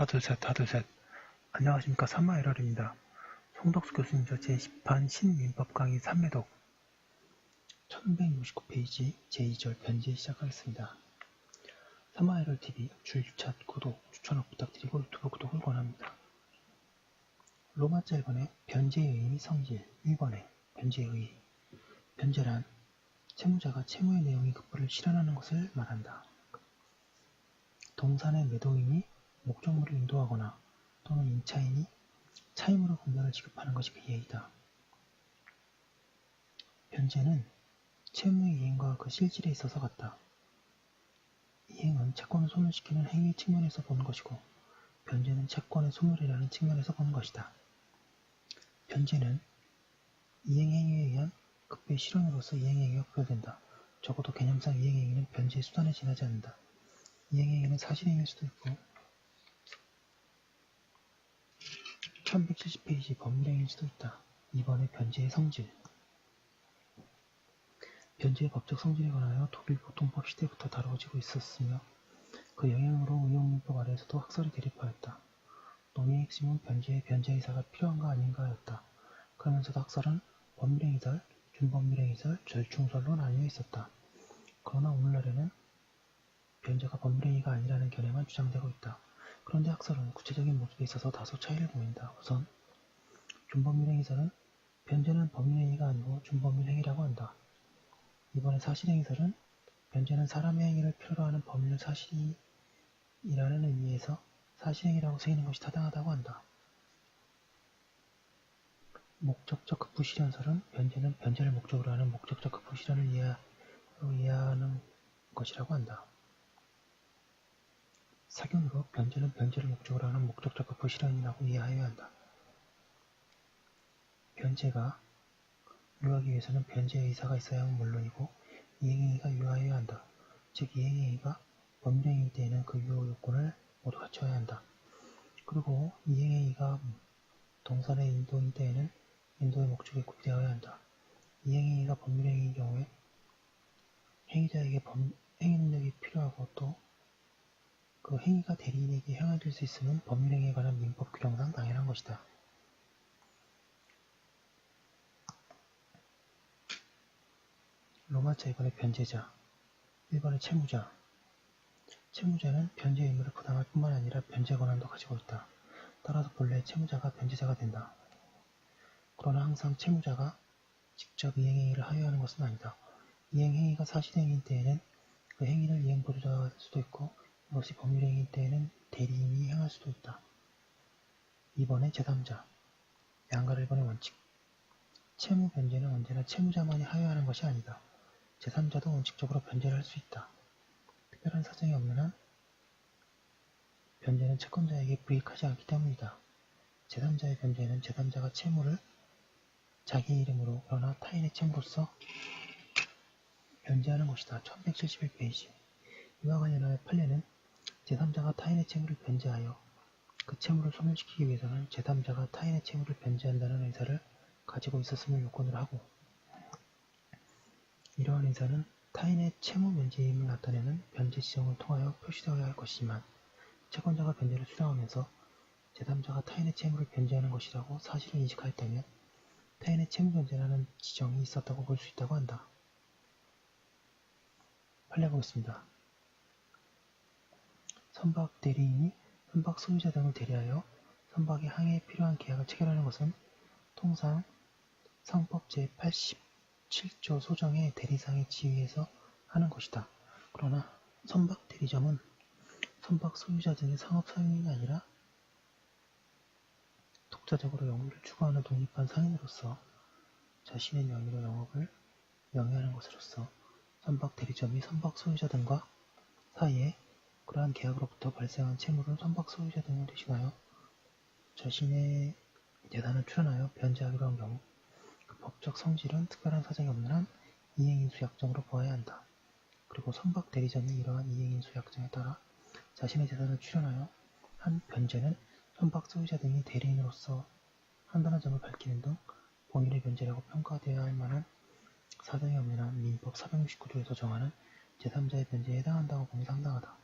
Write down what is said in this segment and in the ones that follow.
하둘셋. 안녕하십니까. 사마에럴입니다. 송덕수 교수님저 제10판 신민법 강의 3매독 1269페이지 제2절 변제 시작하겠습니다. 사마에럴TV 줄차 구독, 추천업 부탁드리고 유튜브 구독을 권합니다. 로마자 1번에 변제의 의미 성질 1번에 변제의 의의. 변제란 채무자가 채무의 내용이 급부를 실현하는 것을 말한다. 동산의 매도인이 목적물을 인도하거나 또는 임차인이 차임으로 금전을 지급하는 것이 그 예의다. 변제는 채무의 이행과 그 실질에 있어서 같다. 이행은 채권을 소멸시키는 행위 측면에서 보는 것이고 변제는 채권의 소멸이라는 측면에서 보는 것이다. 변제는 이행행위에 의한 급부의 실현으로서 이행행위가 부여된다. 적어도 개념상 이행행위는 변제의 수단에 지나지 않는다. 이행행위는 사실행위일 수도 있고 1170페이지 법률행위일 수도 있다. 2번의 변제의 성질. 변제의 법적 성질에 관하여 독일 보통법 시대부터 다루어지고 있었으며 그 영향으로 의용민법 아래에서도 학설이 대립하였다. 논의의 핵심은 변제의사가 필요한가 아닌가였다. 그러면서도 학설은 법률행위설, 준법률행위설, 절충설로 나뉘어 있었다. 그러나 오늘날에는 변제가 법률행위가 아니라는 견해만 주장되고 있다. 그런데 학설은 구체적인 모습에 있어서 다소 차이를 보인다. 우선 준법률행위설은 변제는 법률행위가 아니고 준법률행위라고 한다. 이번에 사실행위설은 변제는 사람의 행위를 필요로 하는 법률 사실이라는 의미에서 사실행위라고 쓰이는 것이 타당하다고 한다. 목적적 급부실현설은 변제는 변제를 목적으로 하는 목적적 급부실현을 이해하는 것이라고 한다. 사견으로 변제는 변제를 목적으로 하는 목적적 급부실현이라고 이해하여야 한다. 변제가 유효하기 위해서는 변제의 의사가 있어야 함은 물론이고 이행행위가 유효하여야 한다. 즉 이행행위가 법률행위 때에는 그 유효 요건을 모두 갖춰야 한다. 그리고 이행행위가 동산의 인도인 때에는 인도의 목적이 구비되어야 한다. 이행행위가 법률행위인 경우에 행위자에게 행위 능력이 필요하고 또 그 행위가 대리인에게 행해질 수 있으면 법률행위에 관한 민법 규정상 당연한 것이다. 로마자 2번의 변제자 1번의 채무자. 채무자는 변제 의무를 부담할 뿐만 아니라 변제 권한도 가지고 있다. 따라서 본래 채무자가 변제자가 된다. 그러나 항상 채무자가 직접 이행행위를 하여야 하는 것은 아니다. 이행행위가 사실행위인 때에는 그 행위를 이행보조자가 할 수도 있고 이것이 법률행위인 때에는 대리인이 행할 수도 있다. 2번의 제3자 양가 1번의 원칙. 채무 변제는 언제나 채무자만이 하여야 하는 것이 아니다. 제3자도 원칙적으로 변제를 할 수 있다. 특별한 사정이 없는 한 변제는 채권자에게 불이익하지 않기 때문이다. 제3자의 변제는 제3자가 채무를 자기 이름으로 그러나 타인의 채무로서 변제하는 것이다. 1171페이지. 이와 관련하여 판례는 제3자가 타인의 채무를 변제하여 그 채무를 소멸시키기 위해서는 제3자가 타인의 채무를 변제한다는 의사를 가지고 있었음을 요건으로 하고 이러한 의사는 타인의 채무 면제임을 나타내는 변제 지정을 통하여 표시되어야 할 것이지만 채권자가 변제를 수령하면서 제3자가 타인의 채무를 변제하는 것이라고 사실을 인식하였다면 타인의 채무 변제라는 지정이 있었다고 볼 수 있다고 한다. 판례 보겠습니다. 선박 대리인이 선박 소유자 등을 대리하여 선박의 항해에 필요한 계약을 체결하는 것은 통상 상법 제87조 소정의 대리상의 지위에서 하는 것이다. 그러나 선박 대리점은 선박 소유자 등의 상업 상인이 아니라 독자적으로 영업을 추구하는 독립한 상인으로서 자신의 명의로 영업을 영위하는 것으로서 선박 대리점이 선박 소유자 등과 사이에 그러한 계약으로부터 발생한 채무를 선박 소유자 등을 대신하여 자신의 재산을 출연하여 변제하기로 한 경우 그 법적 성질은 특별한 사정이 없는 한 이행인수 약정으로 보아야 한다. 그리고 선박 대리점이 이러한 이행인수 약정에 따라 자신의 재산을 출연하여 한 변제는 선박 소유자 등이 대리인으로서 한다는 점을 밝히는 등 본인의 변제라고 평가되어야 할 만한 사정이 없는 한 민법 469조에서 정하는 제3자의 변제에 해당한다고 보기 상당하다.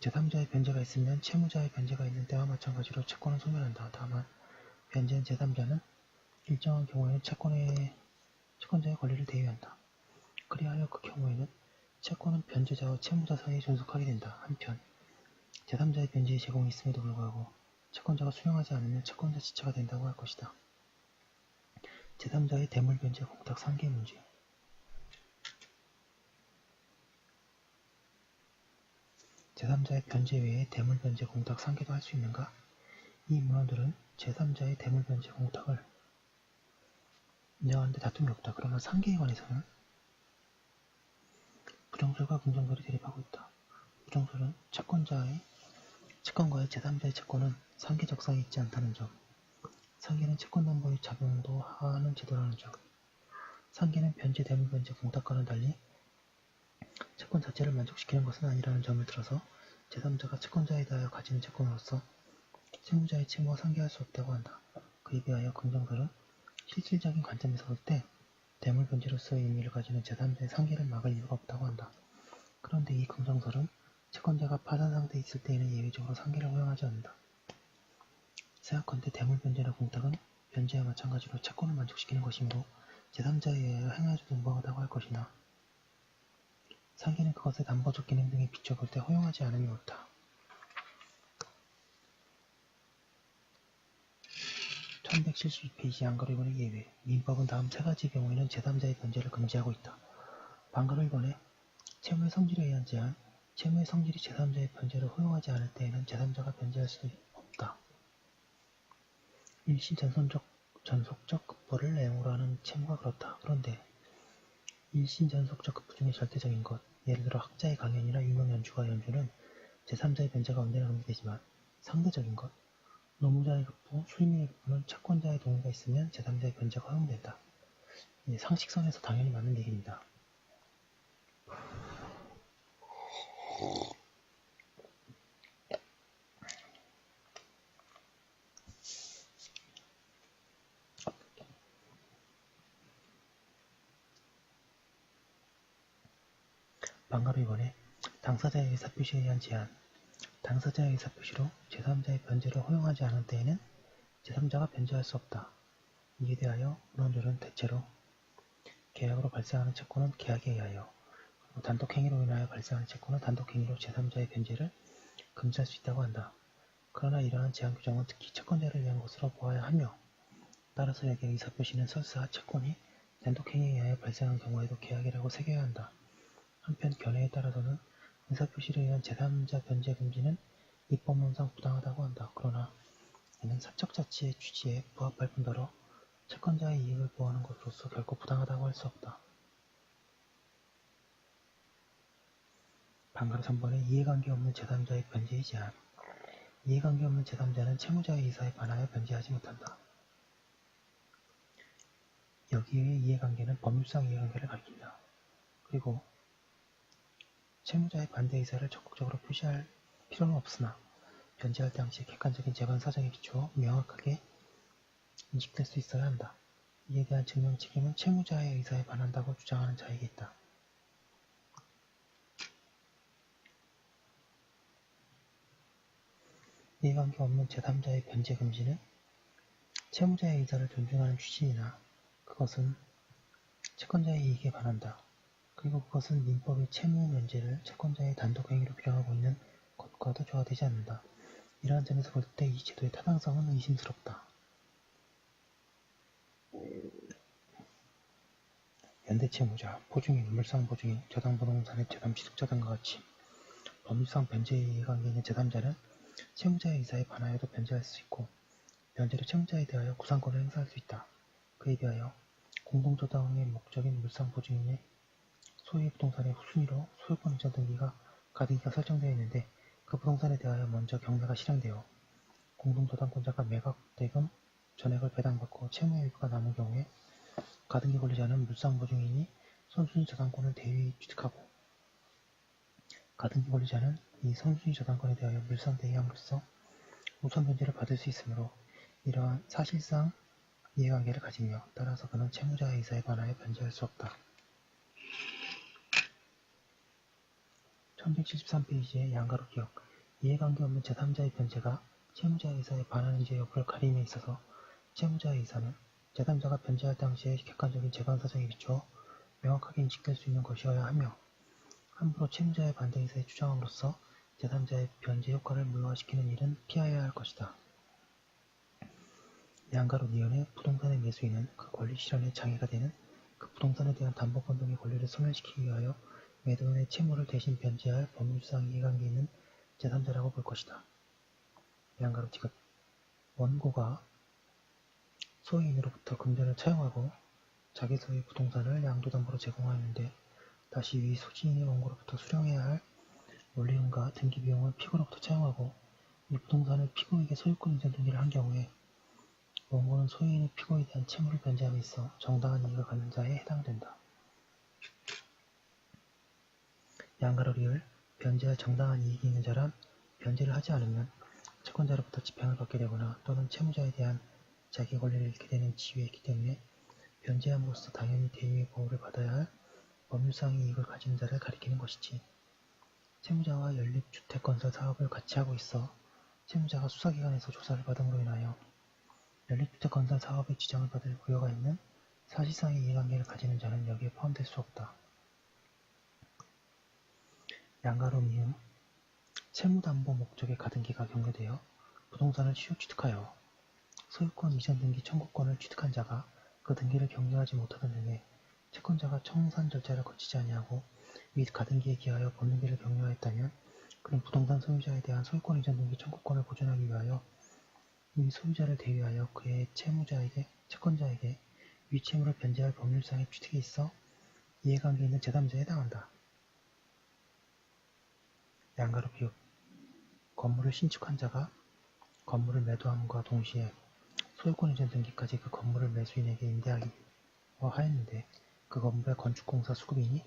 제3자의 변제가 있으면 채무자의 변제가 있는 때와 마찬가지로 채권은 소멸한다. 다만 변제한 제3자는 일정한 경우에는 채권자의 권리를 대위한다. 그리하여 그 경우에는 채권은 변제자와 채무자 사이에 존속하게 된다. 한편 제3자의 변제의 제공이 있음에도 불구하고 채권자가 수령하지 않으면 채권자 지체가 된다고 할 것이다. 제3자의 대물 변제 공탁 상계 문제. 제3자의 변제 외에 대물 변제 공탁 상계도 할 수 있는가? 이 문헌들은 제3자의 대물 변제 공탁을 인정하는데 다툼이 없다. 그러나 상계에 관해서는 부정설과 긍정설이 대립하고 있다. 부정설은 채권과의 제3자의 채권은 상계 적상이 있지 않다는 점, 상계는 채권담보의 작용도 하는 제도라는 점, 상계는 변제 대물 변제 공탁과는 달리 채권 자체를 만족시키는 것은 아니라는 점을 들어서 제3자가 채권자에 대하여 가지는 채권으로서 채무자의 채무와 상계할 수 없다고 한다. 그에 비하여 긍정설은 실질적인 관점에서 볼 때 대물 변제로서의 의미를 가지는 제3자의 상계를 막을 이유가 없다고 한다. 그런데 이 긍정설은 채권자가 파산 상태에 있을 때에는 예외적으로 상계를 허용하지 않는다. 생각컨대 대물 변제나 공탁은 변제와 마찬가지로 채권을 만족시키는 것이므로 제3자에 의하여 행하여도 무방하다고 할 것이나 상계는 그것의 담보적 기능 등에 비춰볼 때 허용하지 않음이 옳다. 1172페이지 안가로 1번의 예외. 민법은 다음 세 가지 경우에는 제3자의 변제를 금지하고 있다. 반가로 1번에 채무의 성질에 의한 제한, 채무의 성질이 제3자의 변제를 허용하지 않을 때에는 제3자가 변제할 수 없다. 일시 전속적 급부를 내용으로 하는 채무가 그렇다. 그런데 일시 전속적 급부 중에 절대적인 것, 예를 들어 학자의 강연이나 유명 연주가 연주는 제3자의 변제가 언제나 금지되지만 상대적인 것, 노무자의 급부, 수임의 급부는 채권자의 동의가 있으면 제3자의 변제가 허용된다. 상식선에서 당연히 맞는 얘기입니다. 반가로 2번에 당사자의 의사표시에 의한 제한, 당사자의 의사표시로 제3자의 변제를 허용하지 않은 때에는 제3자가 변제할 수 없다. 이에 대하여 문헌들은 대체로 계약으로 발생하는 채권은 계약에 의하여, 그리고 단독행위로 인하여 발생하는 채권은 단독행위로 제3자의 변제를 금지할 수 있다고 한다. 그러나 이러한 제한 규정은 특히 채권자를 위한 것으로 보아야 하며, 따라서 여기의 의사표시는 설사 채권이 단독행위에 의하여 발생한 경우에도 계약이라고 새겨야 한다. 한편 견해에 따라서는 의사표시를 위한 제3자 변제 금지는 입법론상 부당하다고 한다. 그러나 이는 사적자치의 취지에 부합할 뿐더러 채권자의 이익을 보호하는 것으로서 결코 부당하다고 할 수 없다. 반가로 3번에 이해관계 없는 제3자의 변제의 제한. 이해관계 없는 제3자는 채무자의 의사에 반하여 변제하지 못한다. 여기의 이해관계는 법률상 이해관계를 가리킨다. 그리고 채무자의 반대 의사를 적극적으로 표시할 필요는 없으나 변제할 당시 객관적인 재반 사정에 비추어 명확하게 인식될 수 있어야 한다. 이에 대한 증명 책임은 채무자의 의사에 반한다고 주장하는 자에게 있다. 이해관계 없는 제3자의 변제 금지는 채무자의 의사를 존중하는 취지이나 그것은 채권자의 이익에 반한다. 그리고 그것은 민법의 채무 면제를 채권자의 단독행위로 규정하고 있는 것과도 조화되지 않는다. 이러한 점에서 볼 때 이 제도의 타당성은 의심스럽다. 연대채무자, 보증인, 물상보증인, 저당부동산의 제3취득자 등과 같이 법률상 변제의 이해관계 있는 제3자는 채무자의 의사에 반하여도 변제할 수 있고 변제로 채무자에 대하여 구상권을 행사할 수 있다. 그에 비하여 공동저당의 목적인 물상보증인의 소유의 부동산의 후순위로 소유권 이전 등기가 가등기가 설정되어 있는데 그 부동산에 대하여 먼저 경매가 실행되어 공동저당권자가 매각대금 전액을 배당받고 채무의 일부가 남은 경우에 가등기 권리자는 물상보증인이 선순위 저당권을 대위 취득하고 가등기 권리자는 이 선순위 저당권에 대하여 물상대위함으로써 우선 변제를 받을 수 있으므로 이러한 사실상 이해관계를 가지며 따라서 그는 채무자의 의사에 반하여 변제할 수 없다. 1173페이지의 양가로 기억. 이해관계 없는 제3자의 변제가 채무자의 의사에 반하는지 여부를 가림에 있어서 채무자의 의사는 제3자가 변제할 당시의 객관적인 재관사정에 비추어 명확하게 인식될 수 있는 것이어야 하며 함부로 채무자의 반대 의사에 주장함으로써 제3자의 변제 효과를 무효화시키는 일은 피하여야 할 것이다. 양가로 니은의 부동산의 매수인은 그 권리 실현에 장애가 되는 그 부동산에 대한 담보권 등의 권리를 소멸시키기 위하여 매도인의 채무를 대신 변제할 법률상 이해관계 있는 제3자라고 볼 것이다. 양가로 디귿 원고가 소유인으로부터 금전을 차용하고 자기 소유의 부동산을 양도담보로 제공하였는데 다시 위 소지인의 원고로부터 수령해야 할 원리금과 등기비용을 피고로부터 차용하고 이 부동산을 피고에게 소유권 이전 등기를 한 경우에 원고는 소유인의 피고에 대한 채무를 변제함에 있어 정당한 이익을 갖는 자에 해당된다. 양가로 리을 변제할 정당한 이익이 있는 자란 변제를 하지 않으면 채권자로부터 집행을 받게 되거나 또는 채무자에 대한 자기 권리를 잃게 되는 지위에 있기 때문에 변제함으로써 당연히 대유의 보호를 받아야 할 법률상 이익을 가지는 자를 가리키는 것이지. 채무자와 연립주택건설 사업을 같이 하고 있어 채무자가 수사기관에서 조사를 받음으로 인하여 연립주택건설 사업의 지정을 받을 우려가 있는 사실상의 이해관계를 가지는 자는 여기에 포함될 수 없다. 양가로 미음 채무담보 목적의 가등기가 경료되어 부동산을 시효 취득하여 소유권 이전 등기 청구권을 취득한 자가 그 등기를 경료하지 못하던 등에 채권자가 청산 절차를 거치지 아니하고 및 가등기에 기하여 법등기를 경료하였다면 그는 부동산 소유자에 대한 소유권 이전 등기 청구권을 보존하기 위하여 이 소유자를 대위하여 그의 채권자에게 위 채무를 변제할 법률상의 취득에 있어 이해관계 있는 제3자에 해당한다. 양가로 비읍 건물을 신축한 자가 건물을 매도함과 동시에 소유권 이전 등기까지 그 건물을 매수인에게 임대하기 하였는데 그 건물의 건축공사 수급인이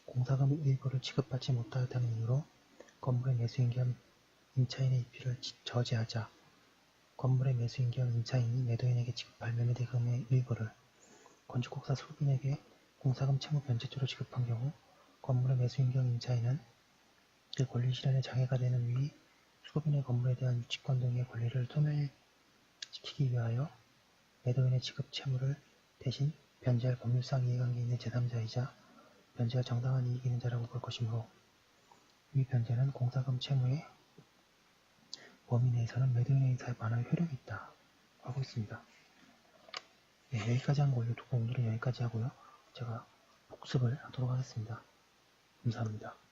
공사금 일부를 지급받지 못하였다는 이유로 건물의 매수인 겸 임차인의 입주를 저지하자 건물의 매수인 겸 임차인이 매도인에게 지급할 매매대금의 일부를 건축공사 수급인에게 공사금 채무 변제조로 지급한 경우 건물의 매수인 겸 임차인은 그 권리 실현에 장애가 되는 위 수급인의 건물에 대한 유치권 등의 권리를 소멸시키기 위하여 매도인의 지급 채무를 대신 변제할 법률상 이해관계 있는 제3자이자 변제할 정당한 이익이 있는 자라고 볼 것이므로 이 변제는 공사금 채무의 범위 내에서는 매도인의 의사에 반하여 효력이 있다 하고 있습니다. 네, 여기까지 한 거예요. 오늘은 여기까지 하고요. 제가 복습을 하도록 하겠습니다. 감사합니다.